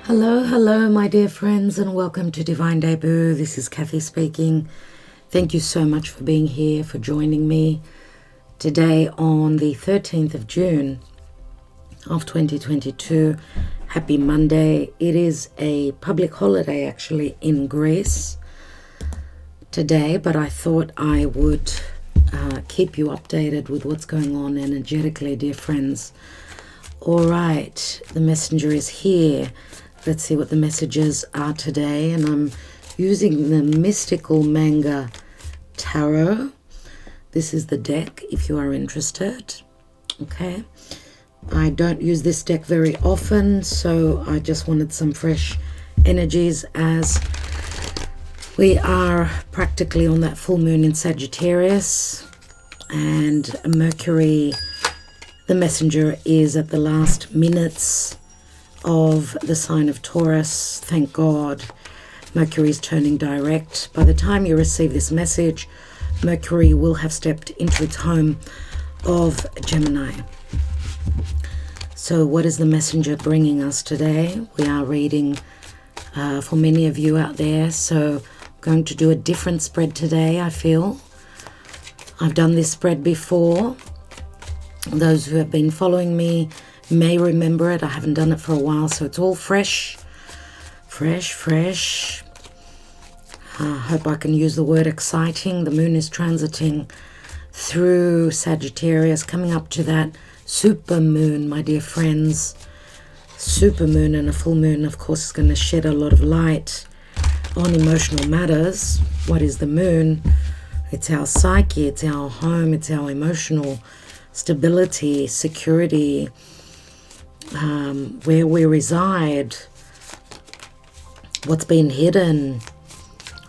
Hello, my dear friends, and welcome to Divine Debut. This is Kathy speaking. Thank you so much for being here, for joining me today on the 13th of June of 2022. Happy Monday. It is a public holiday actually in Greece today, but I thought I would keep you updated with what's going on energetically, dear friends. All right, the messenger is here. Let's see what the messages are today. And I'm using the Mystical Manga Tarot. This is the deck if you are interested. Okay. I don't use this deck very often, so I just wanted some fresh energies as we are practically on that full moon in Sagittarius. And Mercury, the messenger, is at the last minutes of the sign of Taurus. Thank God Mercury is turning direct. By the time you receive this message, Mercury will have stepped into its home of Gemini. So what is the messenger bringing us today? We are reading for many of you out there, so I'm going to do a different spread today. I feel I've done this spread before. Those who have been following me may remember it. I haven't done it for a while, so it's all fresh. I hope I can use the word exciting. The moon is transiting through Sagittarius, coming up to that supermoon, my dear friends. Supermoon and a full moon, of course, is going to shed a lot of light on emotional matters. What is the moon? It's our psyche, it's our home, it's our emotional stability, security, where we reside. What's been hidden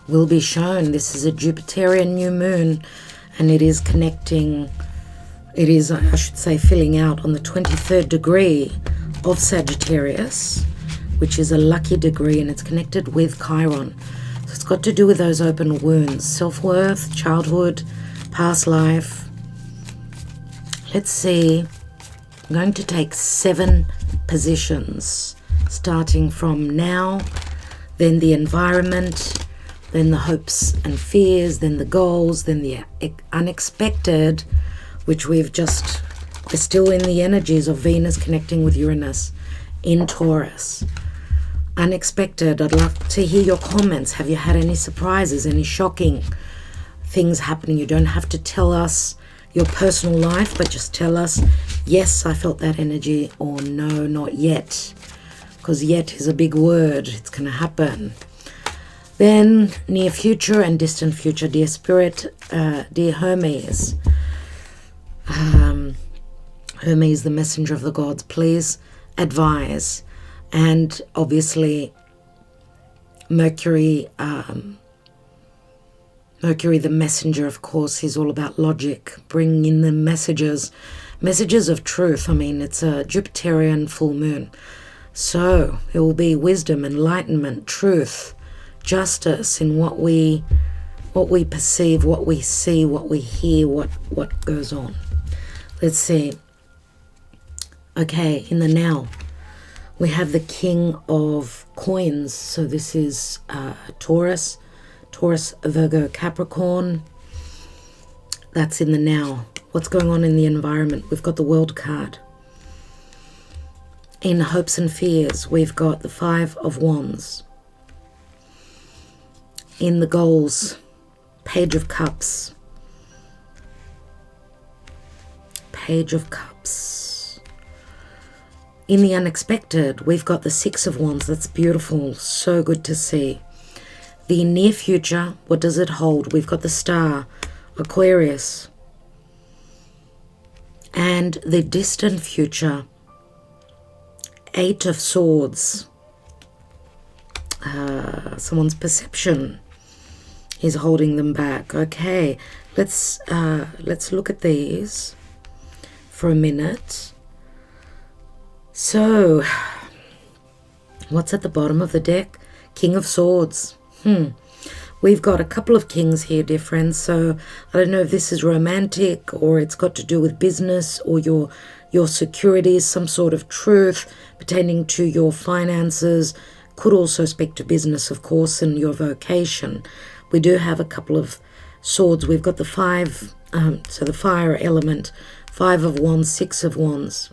will be shown. This is a Jupiterian new moon, and it is connecting, it is, I should say, filling out on the 23rd degree of Sagittarius, which is a lucky degree, and it's connected with Chiron. So it's got to do with those open wounds, self-worth, childhood, past life. Let's see. I'm going to take 7 positions, starting from now, then the environment, then the hopes and fears, then the goals, then the unexpected, which we're still in the energies of Venus connecting with Uranus in Taurus. Unexpected. I'd love to hear your comments. Have you had any surprises, any shocking things happening? You don't have to tell us your personal life, but just tell us, yes, I felt that energy, or no, not yet, because yet is a big word. It's going to happen. Then near future and distant future, dear spirit, dear Hermes. Hermes, the messenger of the gods, please advise. And obviously Mercury, the messenger, of course, is all about logic, bringing in the messages of truth. I mean, it's a Jupiterian full moon. So it will be wisdom, enlightenment, truth, justice in what we perceive, what we see, what we hear, what goes on. Let's see. Okay, in the now, we have the King of Coins. So this is Taurus, Virgo, Capricorn. That's in the now. What's going on in the environment? We've got the World card. In hopes and fears, we've got the 5 of Wands. In the goals, Page of Cups. Page of Cups. In the unexpected, we've got the 6 of Wands. That's beautiful. So good to see. The near future, what does it hold? We've got the Star, Aquarius. And the distant future, 8 of Swords. Someone's perception is holding them back. Okay, let's look at these for a minute. So, what's at the bottom of the deck? King of Swords. We've got a couple of kings here, dear friends. So I don't know if this is romantic or it's got to do with business or you're your securities, some sort of truth pertaining to your finances. Could also speak to business, of course, and your vocation. We do have a couple of swords. We've got the five, so the fire element, 5 of Wands, 6 of Wands.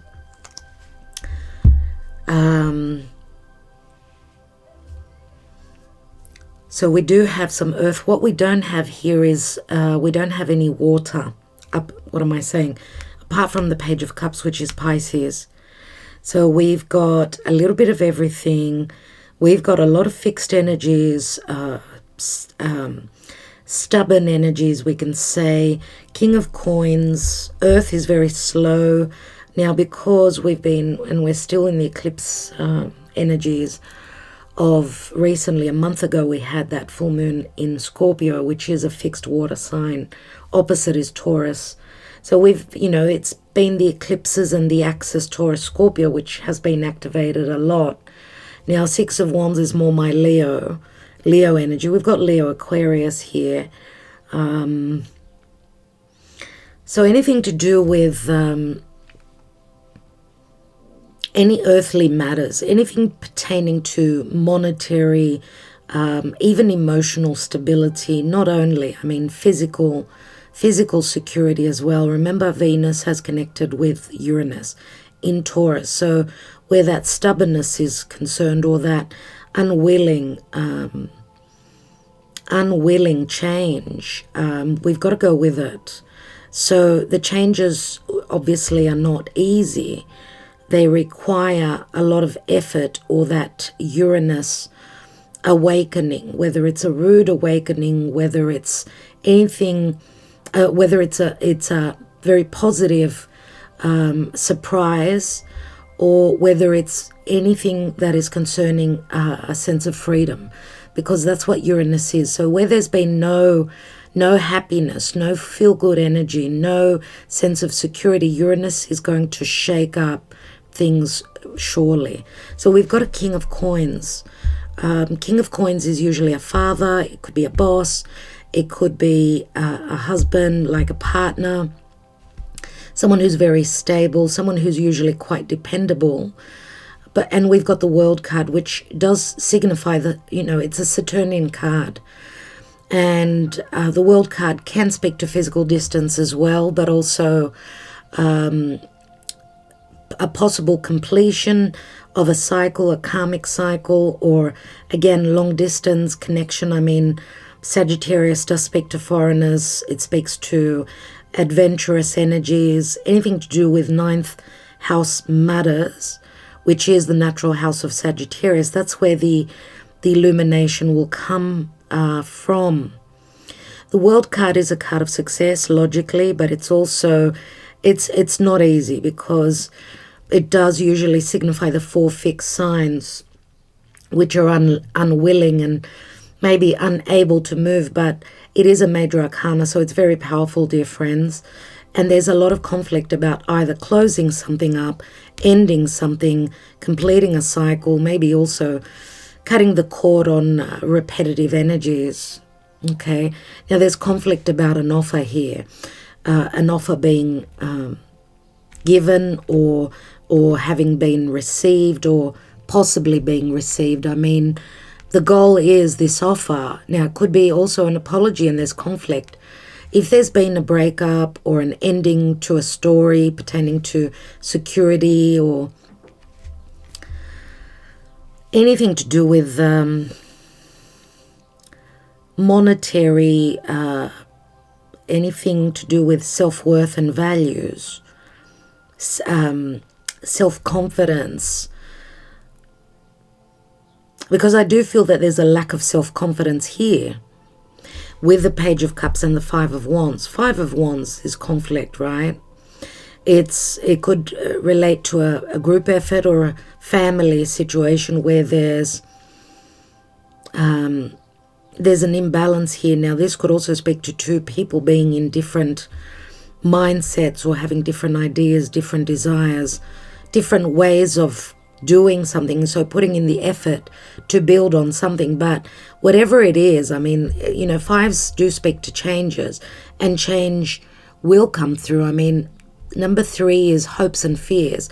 So we do have some earth. What we don't have here is we don't have any water. What am I saying? Apart from the Page of Cups, which is Pisces. So we've got a little bit of everything. We've got a lot of fixed energies, stubborn energies, we can say. King of Coins. Earth is very slow. Now, because we've been, and we're still in the eclipse energies of recently, a month ago, we had that full moon in Scorpio, which is a fixed water sign. Opposite is Taurus. So we've, it's been the eclipses and the axis Taurus Scorpio, which has been activated a lot. Now, 6 of Wands is more my Leo energy. We've got Leo Aquarius here. So anything to do with any earthly matters, anything pertaining to monetary, even emotional stability, not only, physical security as well. Remember, Venus has connected with Uranus in Taurus. So where that stubbornness is concerned, or that unwilling change, we've got to go with it. So the changes obviously are not easy. They require a lot of effort, or that Uranus awakening, whether it's a rude awakening, whether it's anything, whether it's a very positive surprise, or whether it's anything that is concerning a sense of freedom, because that's what Uranus is. So where there's been no happiness, no feel-good energy, no sense of security, Uranus is going to shake up things surely. So we've got a King of Coins. King of Coins is usually a father. It could be a boss. It could be a husband, like a partner. Someone who's very stable, someone who's usually quite dependable. And we've got the World card, which does signify that, it's a Saturnian card. And the World card can speak to physical distance as well, but also a possible completion of a cycle, a karmic cycle, or again, long distance connection. Sagittarius does speak to foreigners. It speaks to adventurous energies, anything to do with 9th house matters, which is the natural house of Sagittarius. That's where the illumination will come from. The World card is a card of success, logically, but it's also, it's not easy, because it does usually signify the 4 fixed signs, which are unwilling and maybe unable to move, but it is a major arcana, so it's very powerful, dear friends. And there's a lot of conflict about either closing something up, ending something, completing a cycle, maybe also cutting the cord on repetitive energies. Okay, now there's conflict about an offer here, an offer being given, or having been received, or possibly being received. The goal is this offer. Now, it could be also an apology, and there's conflict. If there's been a breakup or an ending to a story pertaining to security, or anything to do with monetary, anything to do with self-worth and values, self-confidence, because I do feel that there's a lack of self-confidence here with the Page of Cups and the 5 of Wands. 5 of Wands is conflict, right? It could relate to a group effort or a family situation where there's an imbalance here. Now, this could also speak to 2 people being in different mindsets, or having different ideas, different desires, different ways of doing something, so putting in the effort to build on something. But whatever it is, 5s do speak to changes, and change will come through. Number 3 is hopes and fears.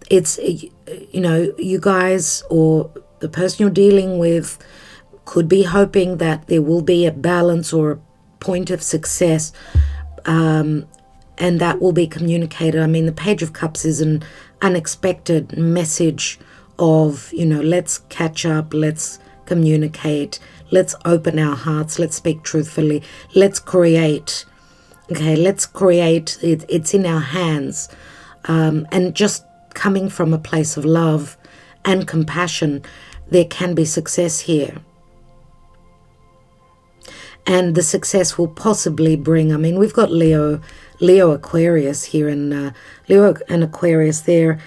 It's, you guys or the person you're dealing with could be hoping that there will be a balance or a point of success, and that will be communicated. I mean, the Page of Cups is an unexpected message of, let's catch up, let's communicate, let's open our hearts, let's speak truthfully, let's create. Okay, let's create. It's in our hands. And just coming from a place of love and compassion, there can be success here. And the success will possibly bring, I mean, we've got Leo Aquarius here, and Leo and Aquarius there.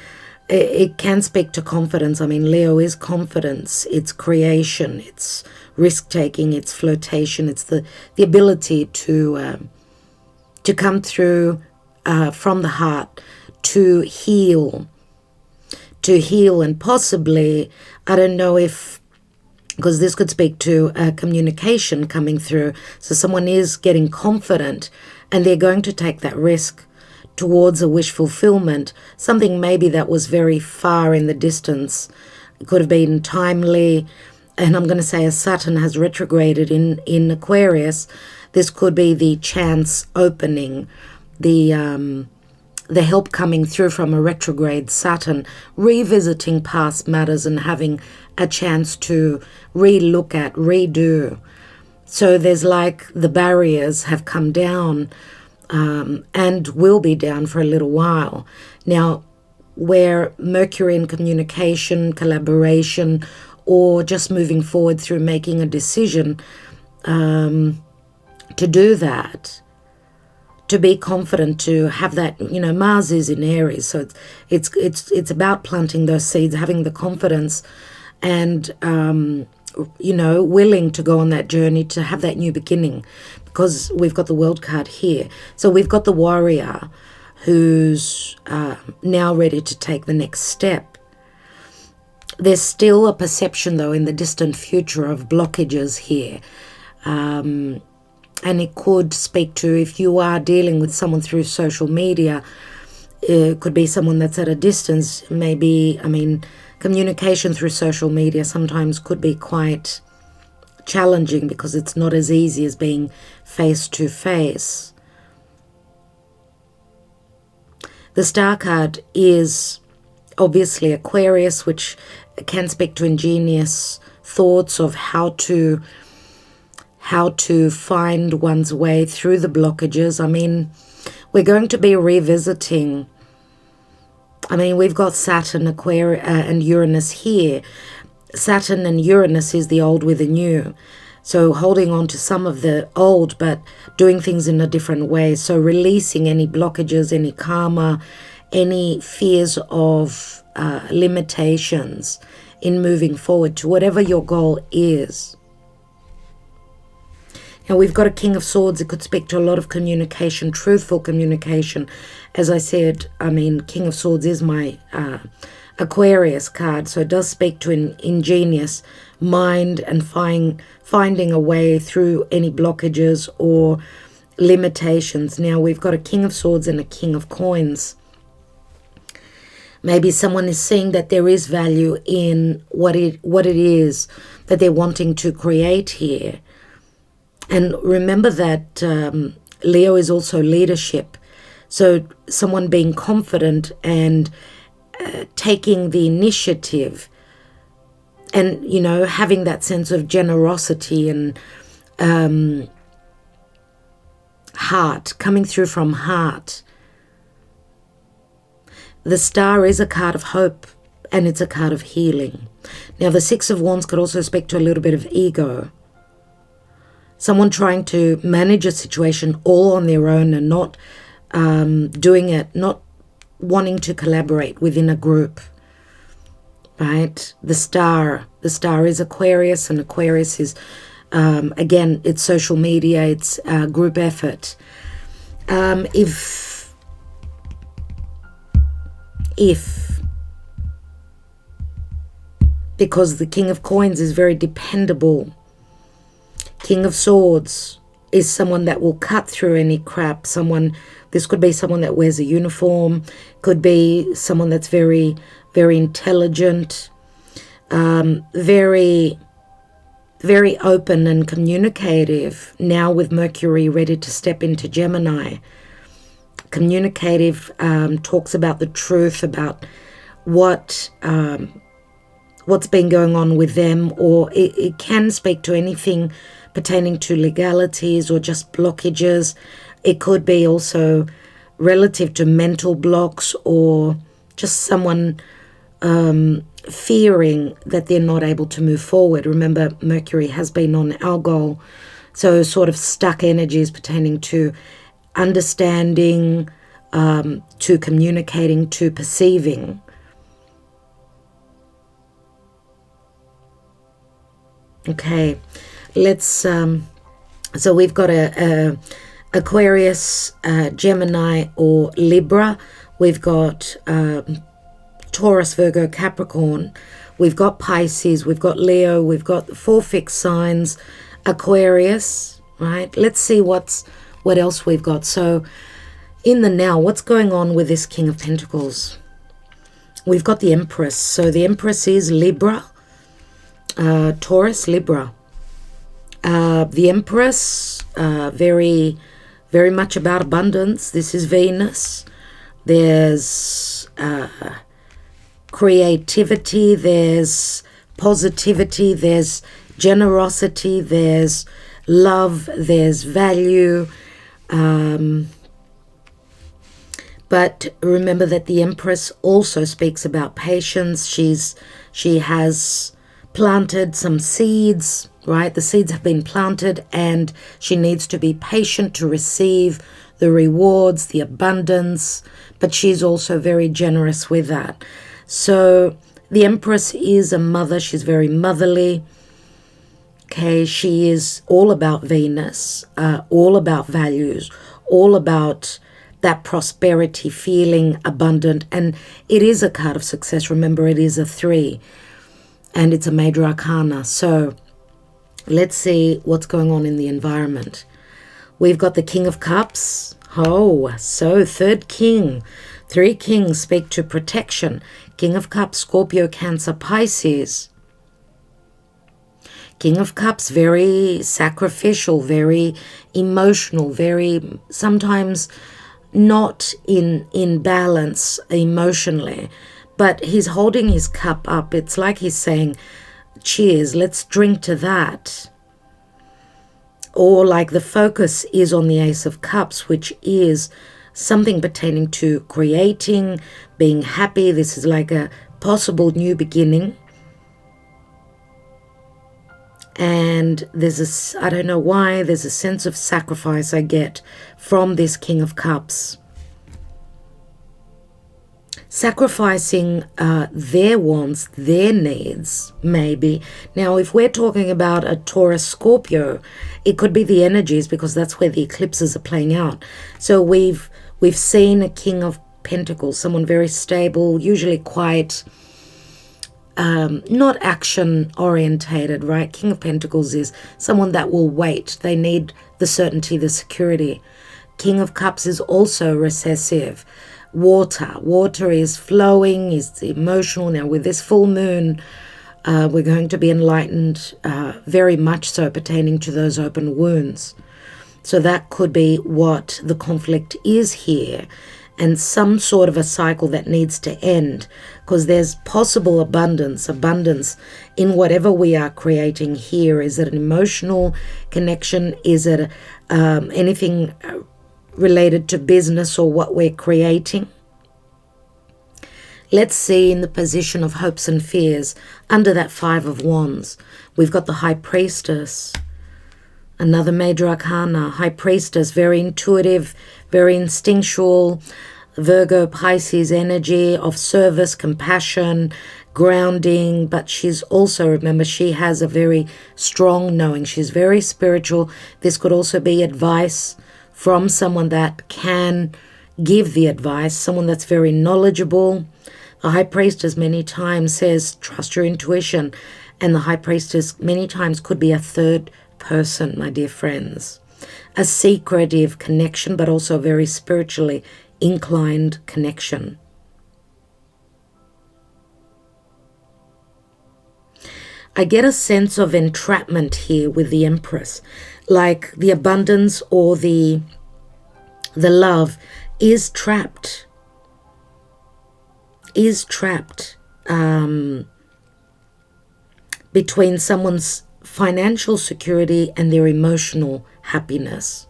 It can speak to confidence. I mean, Leo is confidence. It's creation. It's risk-taking. It's flirtation. It's the ability to come through from the heart, to heal and possibly, I don't know if, because this could speak to communication coming through. So someone is getting confident and they're going to take that risk towards a wish fulfillment, something maybe that was very far in the distance. It could have been timely, and I'm going to say as Saturn has retrograded in Aquarius, this could be the chance opening, the help coming through from a retrograde Saturn, revisiting past matters and having a chance to relook at, redo. So there's like the barriers have come down, and will be down for a little while. Now, where Mercury in communication, collaboration, or just moving forward through making a decision, to do that, to be confident, to have that, Mars is in Aries, so it's about planting those seeds, having the confidence, and willing to go on that journey, to have that new beginning, because we've got the World card here. So we've got the warrior who's now ready to take the next step. There's still a perception, though, in the distant future of blockages here. And it could speak to, if you are dealing with someone through social media, it could be someone that's at a distance. Maybe, communication through social media sometimes could be quite challenging because it's not as easy as being face to face. The Star card is obviously Aquarius, which can speak to ingenious thoughts of how to find one's way through the blockages. We're going to be revisiting. We've got Saturn, Aquarius, and Uranus here. Saturn and Uranus is the old with the new. So holding on to some of the old, but doing things in a different way. So releasing any blockages, any karma, any fears of limitations in moving forward to whatever your goal is. Now we've got a King of Swords. It could speak to a lot of communication, truthful communication. As I said, King of Swords is my Aquarius card, so it does speak to an ingenious mind and finding a way through any blockages or limitations. Now we've got a King of Swords and a King of Coins. Maybe someone is seeing that there is value in what it is that they're wanting to create here. And remember that Leo is also leadership. So someone being confident and taking the initiative and, having that sense of generosity and heart, coming through from heart. The Star is a card of hope and it's a card of healing. Now the Six of Wands could also speak to a little bit of ego. Someone trying to manage a situation all on their own and not doing it, not wanting to collaborate within a group, right? The Star is Aquarius, and Aquarius is, again, it's social media, it's group effort. Because the King of Coins is very dependable. King of Swords is someone that will cut through any crap. This could be someone that wears a uniform, could be someone that's very, very intelligent, very, very open and communicative. Now with Mercury ready to step into Gemini. Communicative talks about the truth, about what's been going on with them, or it can speak to anything pertaining to legalities or just blockages. It could be also relative to mental blocks or just someone fearing that they're not able to move forward. Remember, Mercury has been on Algol, so sort of stuck energies pertaining to understanding, to communicating, to perceiving. Okay, let's so we've got a Aquarius, Gemini or Libra. We've got Taurus, Virgo, Capricorn. We've got Pisces, we've got Leo, we've got the 4 fixed signs, Aquarius, right? Let's see what else we've got. So in the now, what's going on with this King of Pentacles? We've got the Empress. So the Empress is Libra, Taurus, Libra. The Empress, very, very much about abundance. This is Venus. There's creativity, there's positivity, there's generosity, there's love, there's value. But remember that the Empress also speaks about patience. She has planted some seeds, right? The seeds have been planted and she needs to be patient to receive the rewards, the abundance, but she's also very generous with that. So the Empress is a mother. She's very motherly. Okay, she is all about Venus, all about values, all about that prosperity, feeling abundant. And it is a card of success. Remember, it is a 3 and it's a major arcana. So let's see what's going on in the environment. We've got the King of Cups. Oh, so third king. 3 kings speak to protection. King of Cups, Scorpio, Cancer, Pisces. King of Cups, very sacrificial, very emotional, very sometimes not in balance emotionally. But he's holding his cup up. It's like he's saying, cheers, let's drink to that. Or like the focus is on the Ace of Cups, which is something pertaining to creating, being happy. This is like a possible new beginning. And there's I don't know why, there's a sense of sacrifice I get from this King of Cups. Sacrificing their wants, their needs, maybe. Now, if we're talking about a Taurus Scorpio, it could be the energies because that's where the eclipses are playing out. So we've seen a King of Pentacles, someone very stable, usually quite not action orientated, right? King of Pentacles is someone that will wait. They need the certainty, the security. King of Cups is also recessive. Water is flowing, is emotional. Now with this full moon, we're going to be enlightened, very much so pertaining to those open wounds. So that could be what the conflict is here, and some sort of a cycle that needs to end, because there's possible abundance in whatever we are creating here. Is it an emotional connection? Is it anything related to business or what we're creating? Let's see in the position of hopes and fears under that 5 of Wands. We've got the High Priestess, another major arcana. High Priestess, very intuitive, very instinctual. Virgo, Pisces energy of service, compassion, grounding, but she's also, remember, she has a very strong knowing. She's very spiritual. This could also be advice from someone that can give the advice, someone that's very knowledgeable. The High Priestess many times says, trust your intuition. And the High Priestess many times could be a third person, my dear friends. a secretive connection, but also a very spiritually inclined connection. I get a sense of entrapment here with the Empress, like the abundance or the love is trapped, between someone's financial security and their emotional happiness.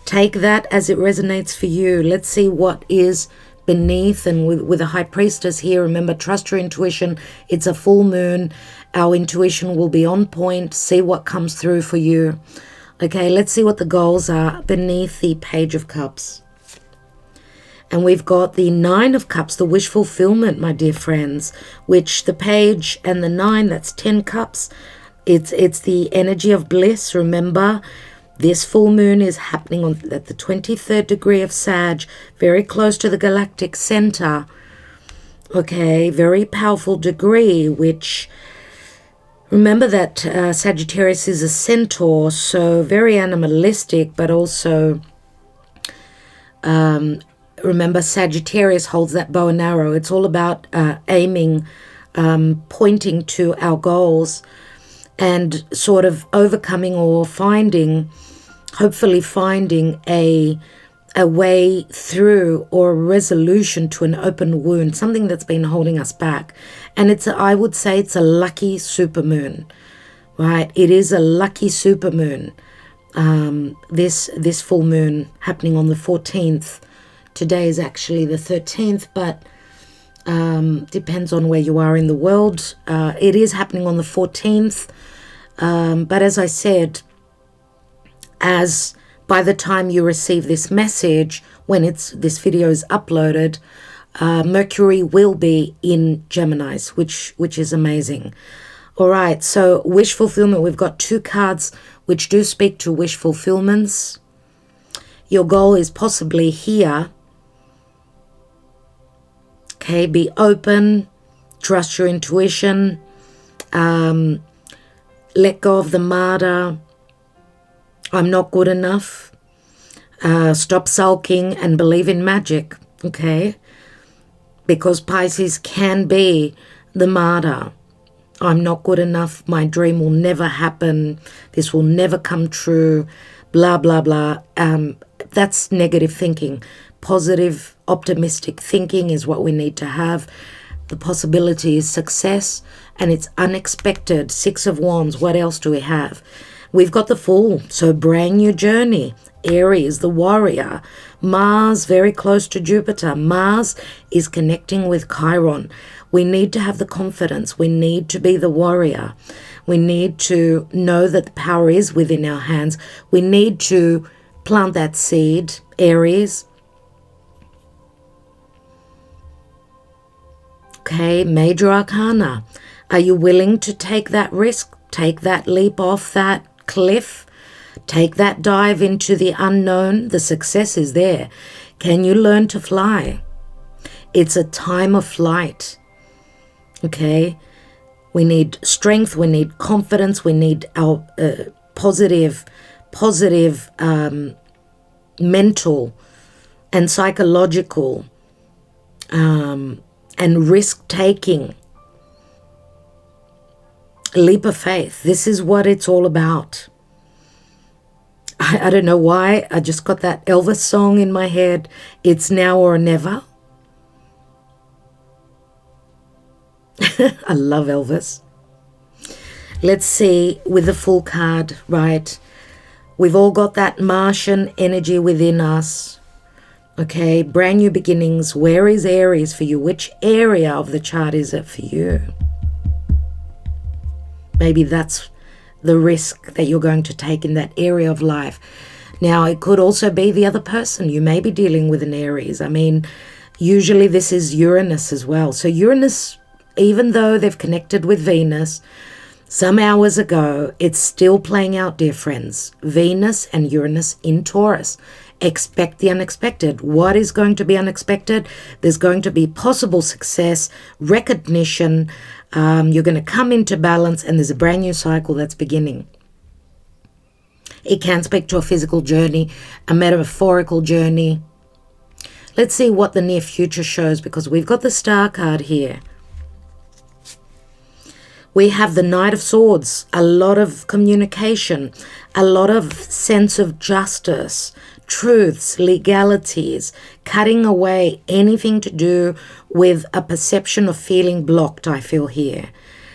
Take that as it resonates for you. Let's see what is beneath. And with a High Priestess here, remember, trust your intuition. It's a full moon. Our intuition will be on point. See what comes through for you. Okay, let's see what the goals are beneath the Page of Cups. And we've got the Nine of Cups, the wish fulfillment, my dear friends, which the Page and the Nine, that's 10 cups. It's the energy of bliss. Remember, this full moon is happening at the 23rd degree of Sag, very close to the galactic center. Okay, very powerful degree, which, remember that Sagittarius is a centaur, so very animalistic, but also, remember, Sagittarius holds that bow and arrow. It's all about aiming, pointing to our goals, and sort of overcoming or hopefully finding a way through or a resolution to an open wound, something that's been holding us back. And I would say it's a lucky supermoon, right? It is a lucky supermoon. This full moon happening on the 14th. Today is actually the 13th, but depends on where you are in the world. It is happening on the 14th. But as I said, as by the time you receive this message, when this video is uploaded, Mercury will be in Gemini, which is amazing. All right, so wish fulfillment. We've got 2 cards which do speak to wish fulfillments. Your goal is possibly here. Okay, be open, trust your intuition, let go of the martyr. I'm not good enough. Stop sulking and believe in magic, okay? Because Pisces can be the martyr. I'm not good enough. My dream will never happen. This will never come true. Blah, blah, blah. That's negative thinking. Positive, optimistic thinking is what we need to have. The possibility is success, and it's unexpected. 6 of Wands. What else do we have? We've got the Fool, so brand new journey. Aries, the warrior. Mars, very close to Jupiter. Mars is connecting with Chiron. We need to have the confidence. We need to be the warrior. We need to know that the power is within our hands. We need to plant that seed, Aries. Okay, major arcana. Are you willing to take that risk? Take that leap off that cliff? Take that dive into the unknown? The success is there. Can you learn to fly? It's a time of flight. Okay, we need strength, we need confidence, we need our positive mental and psychological and risk-taking leap of faith. This is what it's all about. I don't know why, I just got that Elvis song in my head. It's now or never. I love Elvis. Let's see with the Fool card, right? We've all got that Martian energy within us. Okay, brand new beginnings. Where is Aries for you? Which area of the chart is it for you? Maybe that's the risk that you're going to take in that area of life. Now, it could also be the other person. You may be dealing with an Aries. I mean, usually this is Uranus as well. So Uranus, even though they've connected with Venus some hours ago, it's still playing out, dear friends. Venus and Uranus in Taurus. Expect the unexpected. What is going to be unexpected? There's going to be possible success, recognition, You're going to come into balance, and there's a brand new cycle that's beginning. It can speak to a physical journey, a metaphorical journey. Let's see what the near future shows, because we've got the Star card here. We have the Knight of Swords, a lot of communication, a lot of sense of justice, truths, legalities, cutting away anything to do with a perception of feeling blocked, I feel here.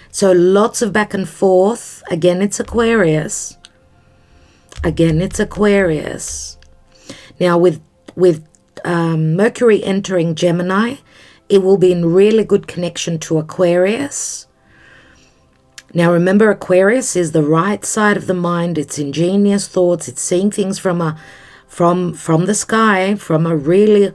So lots of back and forth. Again, it's Aquarius. Again, it's Aquarius. Now, with Mercury entering Gemini, it will be in really good connection to Aquarius. Now, remember, Aquarius is the right side of the mind. It's ingenious thoughts. It's seeing things from the sky, from a really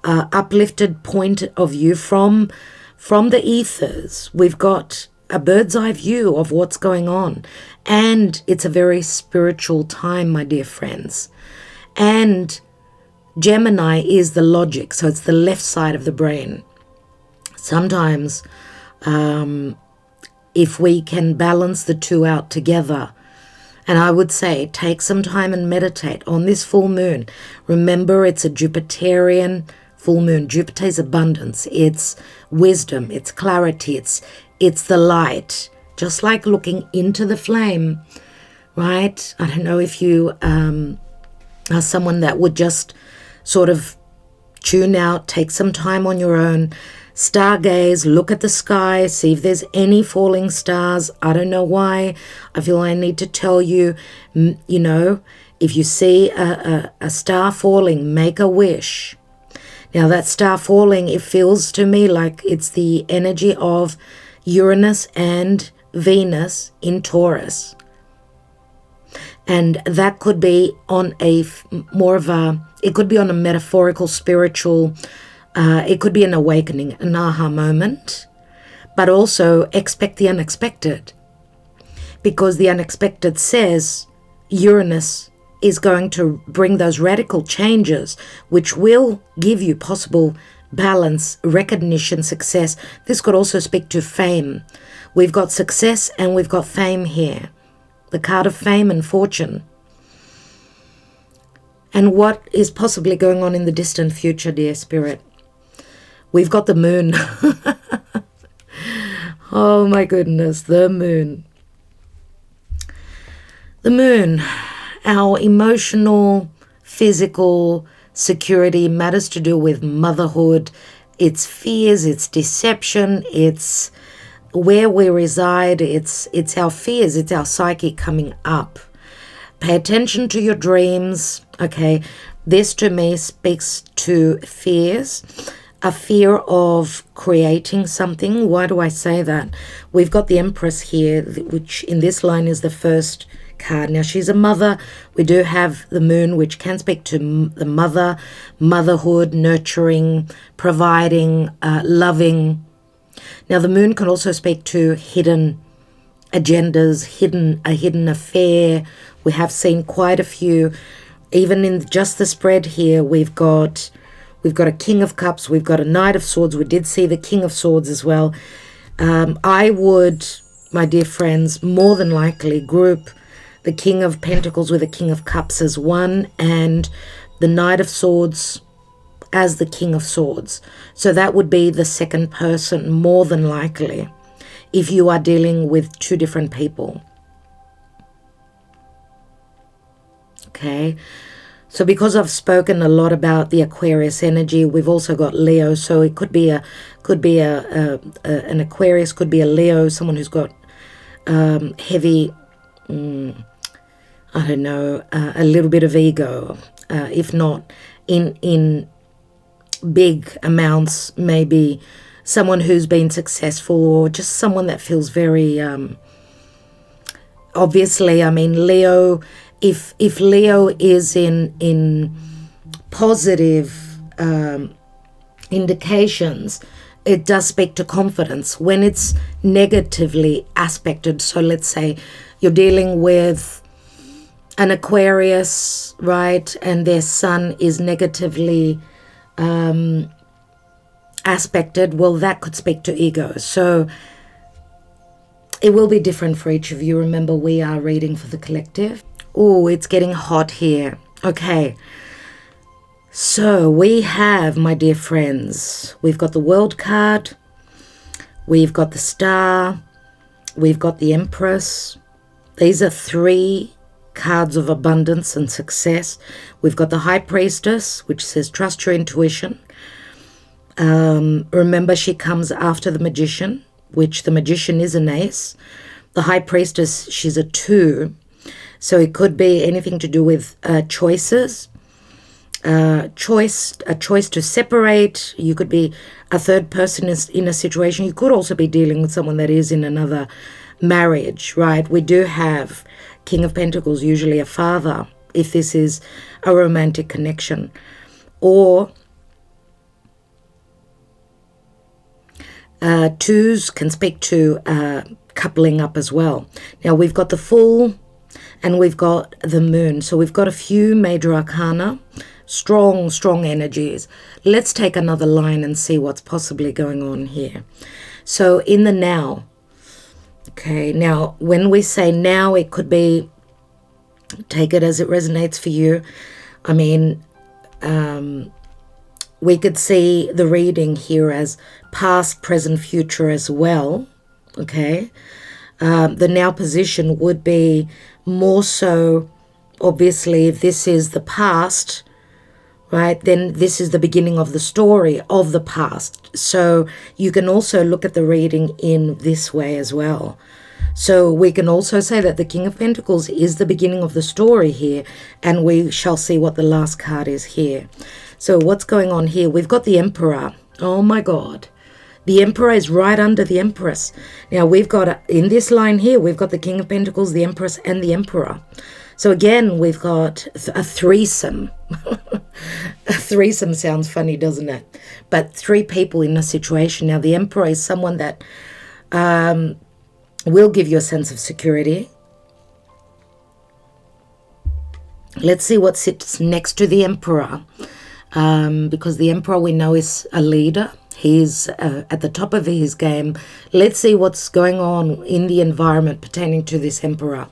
uplifted point of view, from the ethers. We've got a bird's eye view of what's going on. And it's a very spiritual time, my dear friends. And Gemini is the logic, so it's the left side of the brain. Sometimes, if we can balance the two out together, and I would say take some time and meditate on this full moon. Remember, it's a Jupiterian full moon. Jupiter is abundance. It's wisdom. It's clarity. It's the light. Just like looking into the flame, right? I don't know if you are someone that would just sort of tune out, take some time on your own, stargaze, look at the sky, see if there's any falling stars. I don't know why. I feel I need to tell you, you know, if you see a star falling, make a wish. Now, that star falling, it feels to me like it's the energy of Uranus and Venus in Taurus. And that could be on it could be on a metaphorical, spiritual, it could be an awakening, an aha moment, but also expect the unexpected, because the unexpected says Uranus is going to bring those radical changes, which will give you possible balance, recognition, success. This could also speak to fame. We've got success and we've got fame here. The card of fame and fortune. And what is possibly going on in the distant future, dear Spirit? We've got the moon. Oh my goodness, the moon. The moon, our emotional, physical security, matters to do with motherhood. It's fears, it's deception, it's where we reside, it's our fears, it's our psyche coming up. Pay attention to your dreams. Okay, this to me speaks to fears. A fear of creating something. Why do I say that? We've got the Empress here, which in this line is the first card. Now, she's a mother. We do have the moon, which can speak to the mother, motherhood, nurturing, providing, loving. Now, the moon can also speak to hidden agendas, a hidden affair. We have seen quite a few. Even in just the spread here, we've got a King of Cups, we've got a Knight of Swords. We did see the King of Swords as well. I would, my dear friends, more than likely group the King of Pentacles with the King of Cups as one, and the Knight of Swords as the King of Swords. So that would be the second person, more than likely, if you are dealing with two different people. Okay, so because I've spoken a lot about the Aquarius energy, we've also got Leo. So it could be an Aquarius, could be a Leo, someone who's got heavy, I don't know, a little bit of ego. If not in big amounts, maybe someone who's been successful, or just someone that feels very obviously. I mean, Leo. If Leo is in positive indications, it does speak to confidence. When it's negatively aspected, so let's say you're dealing with an Aquarius, right, and their sun is negatively aspected, well, that could speak to ego. So It will be different for each of you. Remember, we are reading for the collective. Oh, it's getting hot here. Okay. So we have, my dear friends, we've got the World card. We've got the Star. We've got the Empress. These are 3 cards of abundance and success. We've got the High Priestess, which says trust your intuition. Remember, she comes after the Magician, which the Magician is an ace. The High Priestess, she's a 2. So it could be anything to do with choices. A choice to separate. You could be a third person in a situation. You could also be dealing with someone that is in another marriage, right? We do have King of Pentacles, usually a father, if this is a romantic connection. Or 2s can speak to coupling up as well. Now we've got the Fool and we've got the Moon. So we've got a few major arcana, strong energies. Let's take another line and see what's possibly going on here. So in the now, okay, now when we say now, it could be, take it as it resonates for you. I mean, we could see the reading here as past, present, future as well, okay? The now position would be more so, obviously, if this is the past, right, then this is the beginning of the story of the past. So you can also look at the reading in this way as well. So we can also say that the King of Pentacles is the beginning of the story here, and we shall see what the last card is here. So what's going on here? We've got the Emperor. Oh my God. The Emperor is right under the Empress. Now we've got, in this line here, we've got the King of Pentacles, the Empress, and the Emperor. So again, we've got a threesome. A threesome sounds funny, doesn't it? But 3 people in a situation. Now the Emperor is someone that will give you a sense of security. Let's see what sits next to the Emperor. Because the Emperor, we know, is a leader. He's at the top of his game. Let's see what's going on in the environment pertaining to this Emperor.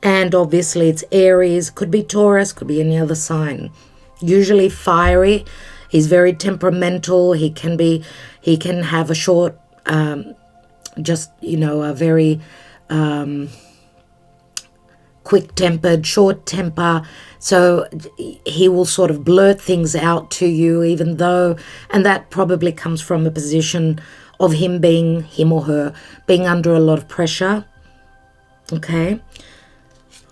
And obviously it's Aries, could be Taurus, could be any other sign. Usually fiery. He's very temperamental. He can have a short, a very quick-tempered, short temper. So he will sort of blurt things out to you, even though, and that probably comes from a position of him or her being under a lot of pressure. Okay.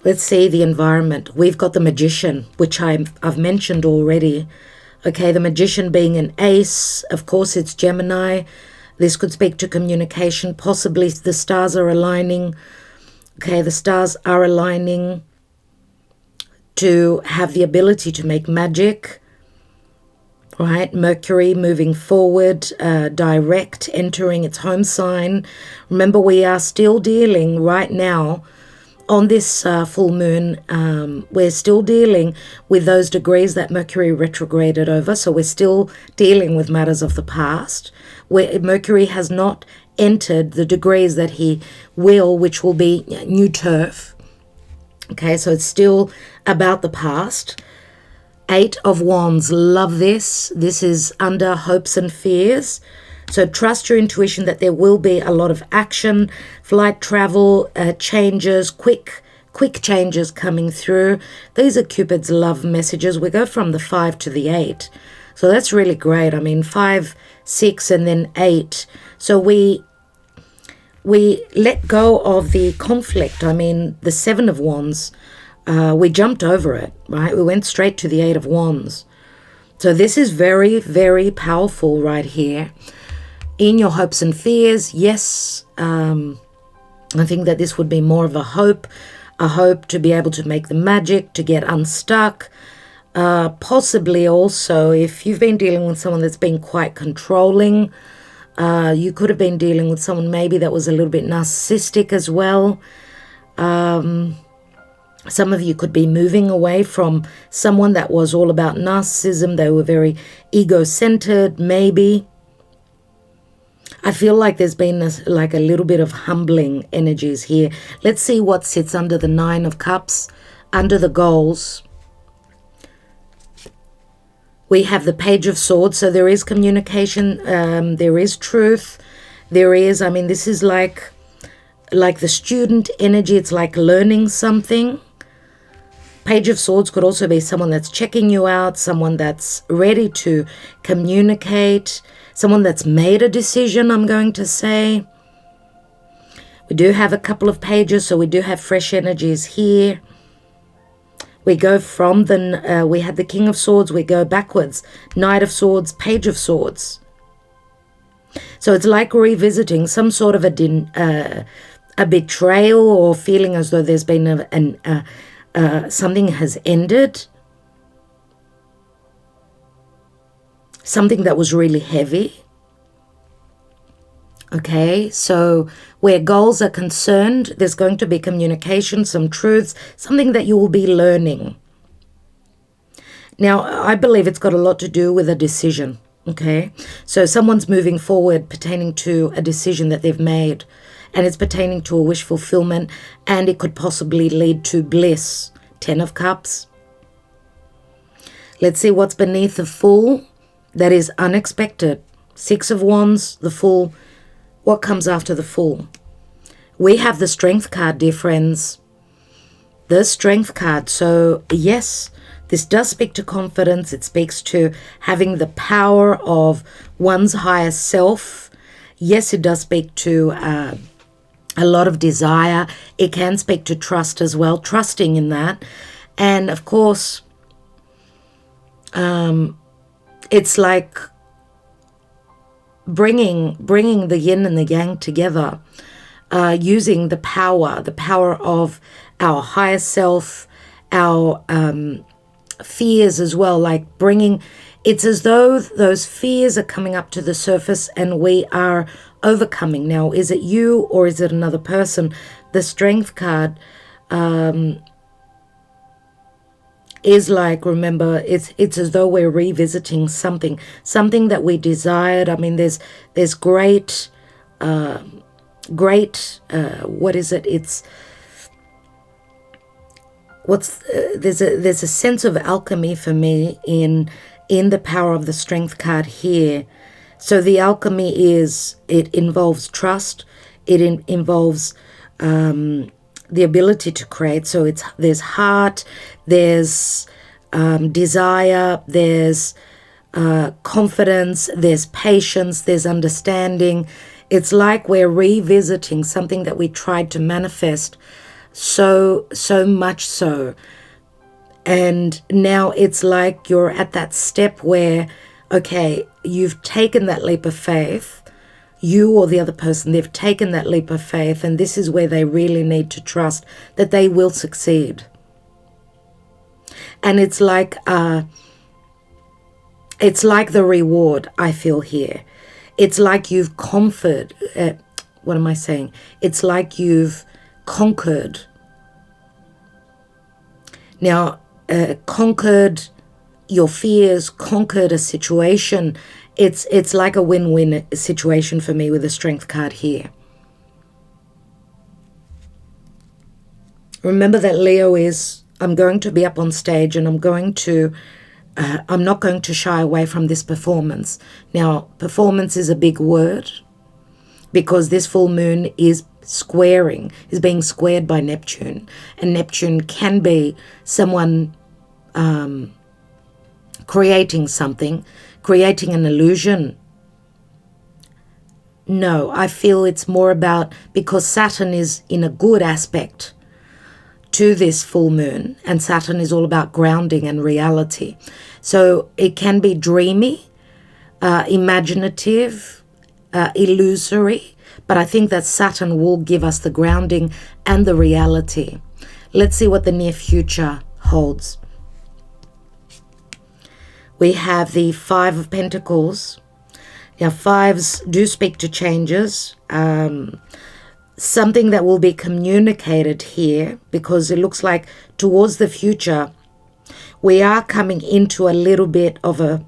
Let's see the environment. We've got the Magician, which I've mentioned already. Okay, the Magician being an ace. Of course, it's Gemini. This could speak to communication. Possibly the stars are aligning. Okay, the stars are aligning to have the ability to make magic. Right, Mercury moving forward, direct, entering its home sign. Remember, we are still dealing right now on this full moon. We're still dealing with those degrees that Mercury retrograded over. So we're still dealing with matters of the past, where Mercury has not entered the degrees that he will, which will be new turf. Okay, so it's still about the past. 8 of Wands, love this. This is under hopes and fears. So trust your intuition that there will be a lot of action, flight, travel, changes, quick changes coming through. These are Cupid's love messages. We go from the 5 to the 8. So that's really great. I mean, 5, 6, and then 8. So we let go of the conflict. I mean, the 7 of Wands, we jumped over it, right? We went straight to the 8 of Wands. So this is very, very powerful right here. In your hopes and fears, yes, I think that this would be more of a hope to be able to make the magic, to get unstuck. Possibly also, if you've been dealing with someone that's been quite controlling, you could have been dealing with someone maybe that was a little bit narcissistic as well. Some of you could be moving away from someone that was all about narcissism. They were very ego-centered, maybe. I feel like there's been like a little bit of humbling energies here. Let's see what sits under the Nine of Cups, under the goals. We have the Page of Swords, so there is communication, there is truth, there is, I mean, this is like the student energy. It's like learning something. Page of Swords could also be someone that's checking you out, someone that's ready to communicate, someone that's made a decision, I'm going to say. We do have a couple of pages, so we do have fresh energies here. We go from we had the King of Swords, we go backwards. Knight of Swords, Page of Swords. So it's like revisiting some sort of a betrayal, or feeling as though there's been something has ended. Something that was really heavy. Okay, so where goals are concerned, there's going to be communication, some truths, something that you will be learning. Now, I believe it's got a lot to do with a decision, okay? So someone's moving forward pertaining to a decision that they've made, and it's pertaining to a wish fulfillment, and it could possibly lead to bliss. 10 of Cups. Let's see what's beneath the Fool. That is unexpected. 6 of Wands, the Fool. What comes after the Fool? We have the Strength card, dear friends. The Strength card. So, yes, this does speak to confidence. It speaks to having the power of one's higher self. Yes, it does speak to a lot of desire. It can speak to trust as well, trusting in that. And, of course, it's like bringing the yin and the yang together, using the power of our higher self, our fears as well, like it's as though those fears are coming up to the surface and we are overcoming. Now, is it you or is it another person? The Strength card is like, remember, it's as though we're revisiting something that we desired. I mean, there's great what is it? There's a sense of alchemy for me in the power of the Strength card here. So the alchemy it involves trust. It involves the ability to create. So there's heart, there's desire, there's confidence, there's patience, there's understanding. It's like we're revisiting something that we tried to manifest so much so. And now it's like you're at that step where, okay, you've taken that leap of faith. You or the other person, they've taken that leap of faith, and this is where they really need to trust that they will succeed. And it's like the reward I feel here. It's like you've conquered. What am I saying? It's like you've conquered. Now, conquered your fears, conquered a situation. It's like a win-win situation for me with the Strength card here. Remember that Leo I'm going to be up on stage and I'm not going to shy away from this performance. Now, performance is a big word because this full moon is being squared by Neptune. And Neptune can be someone creating something, creating an illusion. No, I feel it's more about, because Saturn is in a good aspect to this full moon, and Saturn is all about grounding and reality. So it can be dreamy, imaginative, illusory, but I think that Saturn will give us the grounding and the reality. Let's see what the near future holds. We have the Five of Pentacles. Now, fives do speak to changes. Something that will be communicated here, because it looks like towards the future, we are coming into a little bit of a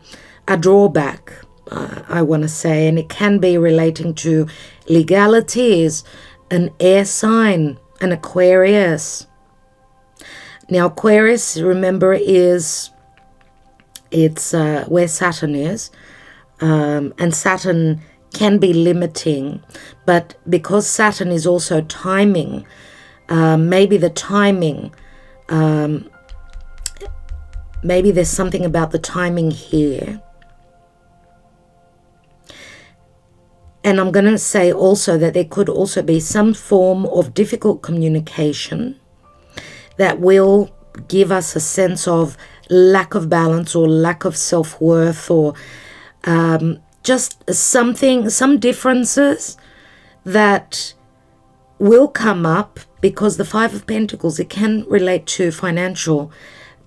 drawback. I want to say, and it can be relating to legalities, an air sign, an Aquarius. Now, Aquarius, remember, it's where Saturn is, and Saturn can be limiting, but because Saturn is also timing, maybe the timing, maybe there's something about the timing here. And I'm going to say also that there could also be some form of difficult communication that will give us a sense of lack of balance or lack of self-worth, or just some differences that will come up, because the Five of Pentacles, it can relate to financial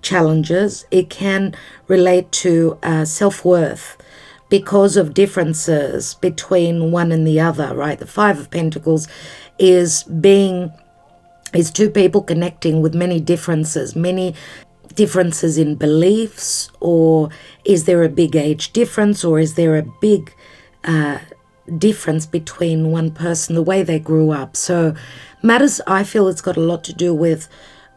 challenges. It can relate to self-worth because of differences between one and the other, right? The Five of Pentacles is two people connecting with many differences in beliefs, or is there a big age difference, or is there a big difference between one person, the way they grew up. So matters, I feel it's got a lot to do with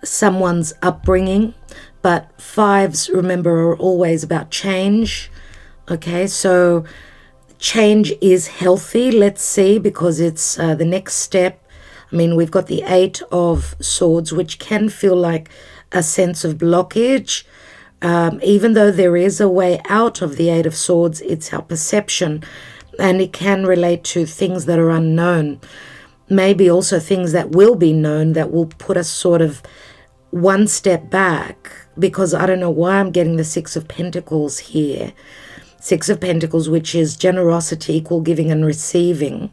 someone's upbringing, but fives, remember, are always about change. Okay, so change is healthy, let's see, because it's the next step. I mean, we've got the Eight of Swords, which can feel like a sense of blockage. Even though there is a way out of the Eight of Swords, it's our perception, and it can relate to things that are unknown. Maybe also things that will be known that will put us sort of one step back, because I don't know why I'm getting the Six of Pentacles here. Six of Pentacles, which is generosity, equal giving and receiving.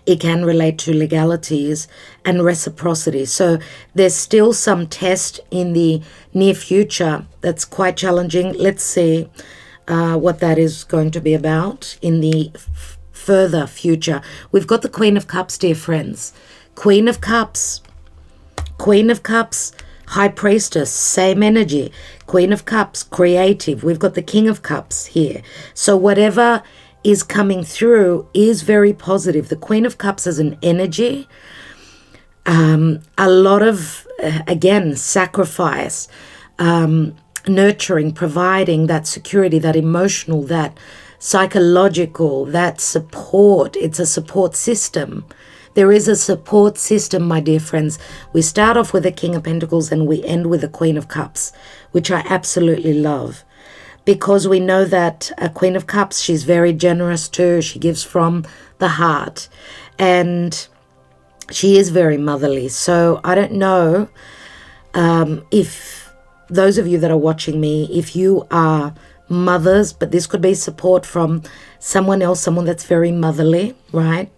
It can relate to legalities and reciprocity. So there's still some test in the near future that's quite challenging. Let's see what that is going to be about in the further future. We've got the Queen of Cups, dear friends. Queen of Cups. Queen of Cups. High Priestess, same energy. Queen of Cups, creative. We've got the King of Cups here. So whatever is coming through is very positive. The Queen of Cups is an energy. A lot of, again, sacrifice, nurturing, providing that security, that emotional, that psychological, that support. It's a support system. There is a support system, my dear friends. We start off with the King of Pentacles and we end with the Queen of Cups, which I absolutely love, because we know that a Queen of Cups, she's very generous too. She gives from the heart, and she is very motherly. So I don't know if those of you that are watching me, if you are mothers, but this could be support from someone else, someone that's very motherly, right?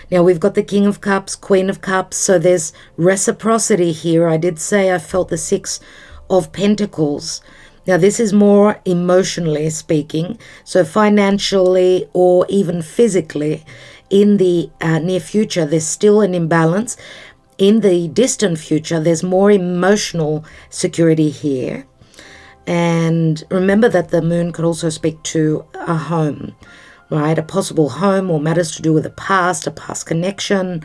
Now we've got the King of Cups, Queen of Cups, so there's reciprocity here. I did say I felt the Six of Pentacles. Now this is more emotionally speaking, so financially or even physically in the near future, there's still an imbalance. In the distant future, there's more emotional security here. And remember that the moon could also speak to a home, right? A possible home, or matters to do with a past connection.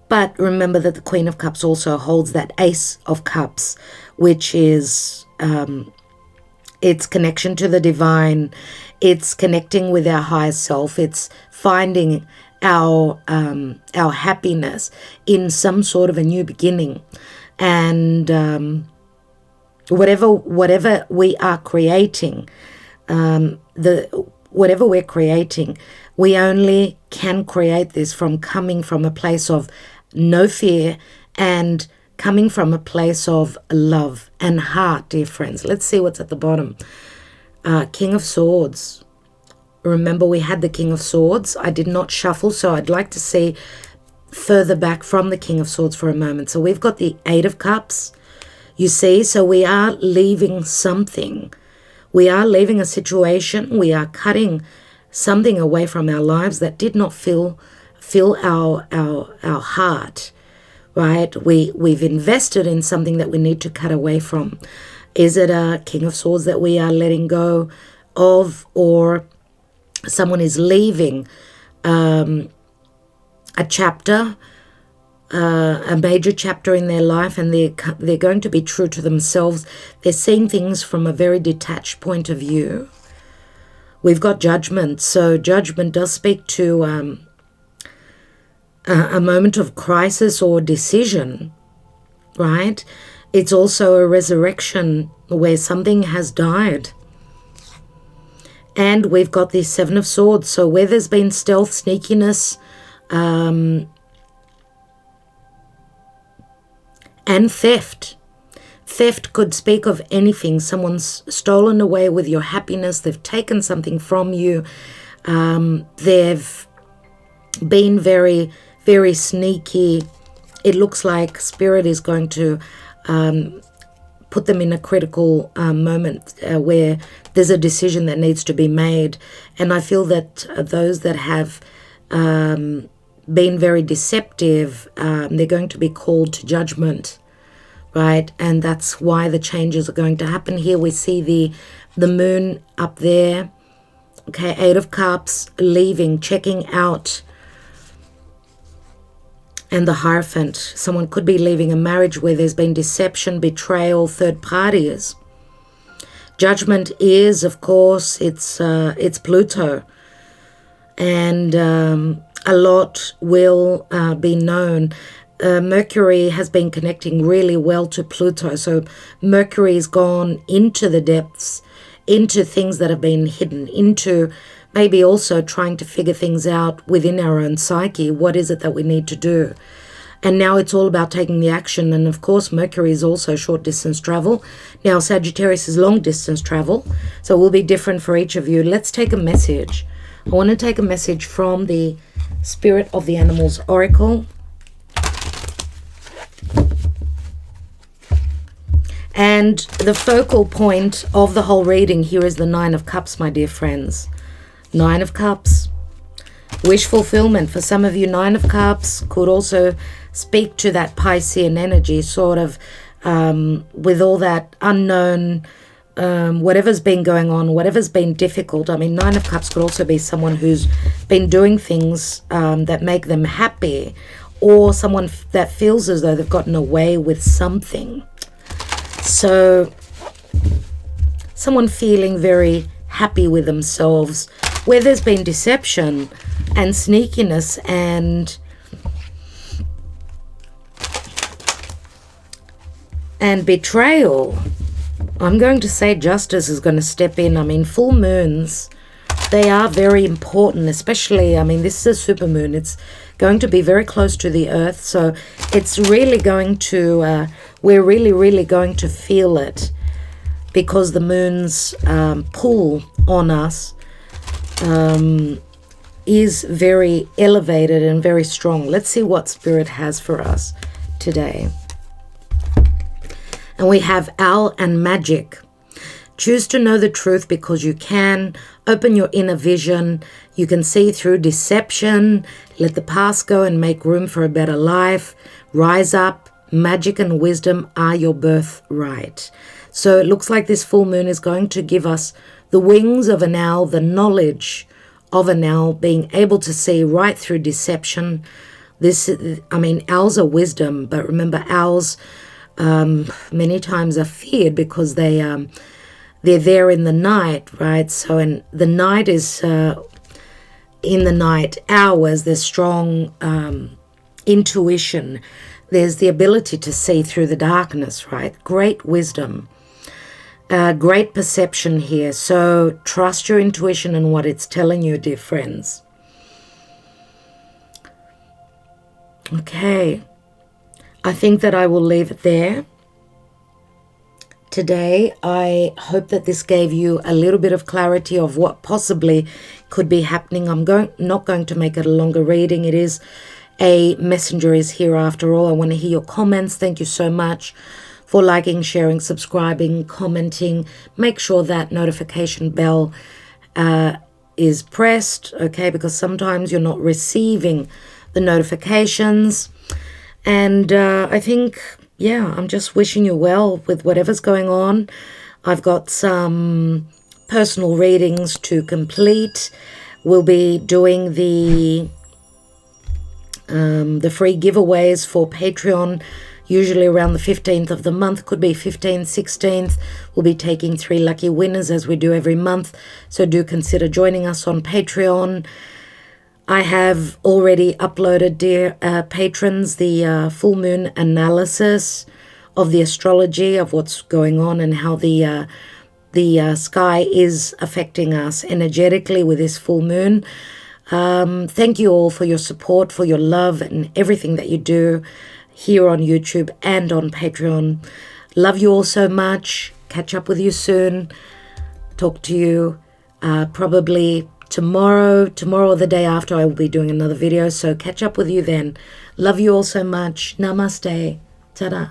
But remember that the Queen of Cups also holds that Ace of Cups, which is its connection to the divine. It's connecting with our higher self. It's finding our happiness in some sort of a new beginning. And whatever we are creating, whatever we're creating, we only can create this from coming from a place of no fear and coming from a place of love and heart, dear friends. Let's see what's at the bottom. King of Swords. Remember, we had the King of Swords. I did not shuffle, so I'd like to see further back from the King of Swords for a moment. So we've got the Eight of Cups. You see, so we are leaving something. We are leaving a situation. We are cutting something away from our lives that did not fill our heart, right? We've invested in something that we need to cut away from. Is it a King of Swords that we are letting go of, or someone is leaving a chapter, a major chapter in their life, and they're going to be true to themselves. They're seeing things from a very detached point of view. We've got Judgment. So Judgment does speak to a moment of crisis or decision, right? It's also a resurrection where something has died. And we've got the Seven of Swords. So where there's been stealth, sneakiness, and theft. Theft could speak of anything. Someone's stolen away with your happiness. They've taken something from you. They've been very, very sneaky. It looks like Spirit is going to put them in a critical moment where there's a decision that needs to be made. And I feel that those that have been very deceptive, they're going to be called to judgment, right? And that's why the changes are going to happen here. We see the moon up there. Okay, Eight of Cups, leaving, checking out. And the Hierophant. Someone could be leaving a marriage where there's been deception, betrayal, third parties. Judgment is, of course, it's Pluto. And a lot will be known. Mercury has been connecting really well to Pluto. So Mercury's gone into the depths, into things that have been hidden, into maybe also trying to figure things out within our own psyche. What is it that we need to do? And now it's all about taking the action. And of course, Mercury is also short distance travel. Now Sagittarius is long distance travel. So it will be different for each of you. Let's take a message. I want to take a message from the Spirit of the Animals Oracle. And the focal point of the whole reading here is the Nine of Cups, my dear friends. Nine of Cups. Wish fulfillment. For some of you, Nine of Cups could also speak to that Piscean energy, sort of with all that unknown, whatever's been going on, whatever's been difficult. I mean, Nine of Cups could also be someone who's been doing things that make them happy, or someone that feels as though they've gotten away with something. So someone feeling very happy with themselves, where there's been deception and sneakiness and betrayal. I'm going to say justice is going to step in. I mean, full moons, they are very important, especially, I mean, this is a supermoon. It's going to be very close to the earth. So it's really going to, we're really, really going to feel it, because the moon's pull on us is very elevated and very strong. Let's see what Spirit has for us today. And we have Owl and Magic. Choose to know the truth because you can. Open your inner vision. You can see through deception. Let the past go and make room for a better life. Rise up. Magic and wisdom are your birthright. So it looks like this full moon is going to give us the wings of an owl, the knowledge of an owl, being able to see right through deception. This, I mean, owls are wisdom, but remember, owls many times are feared because they're there in the night, right? So in the night is in the night hours, there's strong intuition. There's the ability to see through the darkness, right? Great wisdom, great perception here. So trust your intuition and what it's telling you, dear friends. Okay. I think that I will leave it there. Today, I hope that this gave you a little bit of clarity of what possibly could be happening. I'm not going to make it a longer reading. It is a messenger is here after all. I want to hear your comments. Thank you so much for liking, sharing, subscribing, commenting. Make sure that notification bell is pressed, okay? Because sometimes you're not receiving the notifications. And I think yeah, I'm just wishing you well with whatever's going on. I've got some personal readings to complete. We'll be doing the free giveaways for Patreon, usually around the 15th of the month, could be 15th, 16th. We'll be taking 3 lucky winners as we do every month, so do consider joining us on Patreon. I have already uploaded, dear patrons, the full moon analysis of the astrology of what's going on and how the sky is affecting us energetically with this full moon. Thank you all for your support, for your love and everything that you do here on YouTube and on Patreon. Love you all so much. Catch up with you soon. Talk to you probably tomorrow or the day after. I will be doing another video, so catch up with you then. Love you all so much. Namaste. Ta-da.